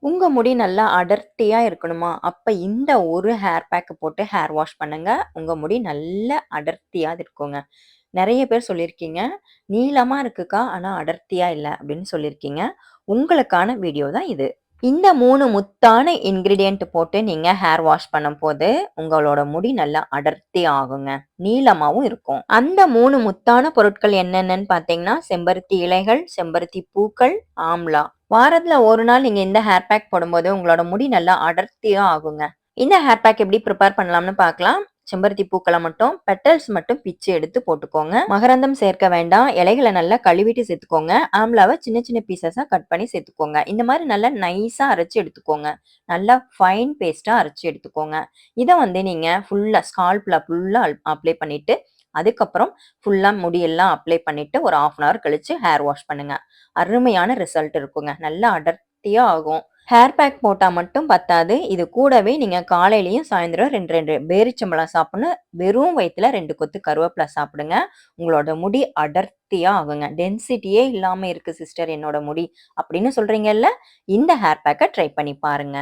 உங்க முடி நல்லா அடர்த்தியா இருக்கணுமா? அப்ப இந்த ஒரு ஹேர் பேக் போட்டு ஹேர் வாஷ் பண்ணுங்க. உங்க முடி நல்ல அடர்த்தியா இருக்குங்க. நெறைய பேர் சொல்லியிருக்கீங்க, "நீளமா இருக்குக்கா, ஆனா அடர்த்தியா இல்ல" அப்படின்னு சொல்லியிருக்கீங்க. உங்களுக்கான வீடியோ தான் இது. இந்த 3 முத்தான இன்கிரீடியன்ட் போட்டு நீங்க ஹேர் வாஷ் பண்ணும்போது, உங்களோட முடி நல்லா அடர்த்தி ஆகுங்க. நீளமாவும் இருக்கும். அந்த 3 முத்தான பொருட்கள் என்னென்னன்னு பார்த்தீங்கன்னா, செம்பருத்தி இலைகள், செம்பருத்தி பூக்கள், ஆம்லா. வாரத்துல 1 நாள் நீங்க இந்த ஹேர் பேக் போடும்போது, உங்களோட முடி நல்லா அடர்த்தியா ஆகுங்க. இந்த ஹேர் பேக் எப்படி ப்ரிப்பேர் பண்ணலாம்னு பார்க்கலாம். செம்பருத்தி பூக்கள மட்டும் பெட்டல்ஸ் மட்டும் பிச்சு எடுத்து போட்டுக்கோங்க. மகரந்தம் சேர்க்க வேண்டாம். இலைகள நல்லா கழுவிட்டு சேர்த்துக்கோங்க. ஆம்லாவ சின்ன சின்ன பீசஸா கட் பண்ணி சேர்த்துக்கோங்க. இந்த மாரி நல்லா நைஸா அரைச்சு எடுத்துக்கோங்க. நல்லா ஃபைன் பேஸ்ட்டா அரைச்சு எடுத்துக்கோங்க. இத நீங்க ஸ்கால்ப்ல ஃபுல்லா அப்ளை பண்ணிட்டு, அதுக்கப்புறம் ஃபுல்லா முடியெல்லாம் அப்ளை பண்ணிட்டு ஒரு 1/2 அன் ஹவர் கழிச்சு ஹேர் வாஷ் பண்ணுங்க. அருமையான ரிசல்ட் இருக்குங்க. நல்லா அடர்த்தியா ஆகும். ஹேர் பேக் போட்டா மட்டும் பத்தாது. இது கூடவே நீங்க காலையிலயும், சாயந்தரம் 2 பேரிச்சம்பழம் சாப்பிடணும். வெறும் வயித்துல 2 கொத்து கருவேப்பில சாப்பிடுங்க. உங்களோட முடி அடர்த்தியா ஆகுங்க. டென்சிட்டியே இல்லாம இருக்கு சிஸ்டர் என்னோட முடி அப்படின்னு சொல்றீங்கல்ல, இந்த ஹேர் பேக்க ட்ரை பண்ணி பாருங்க.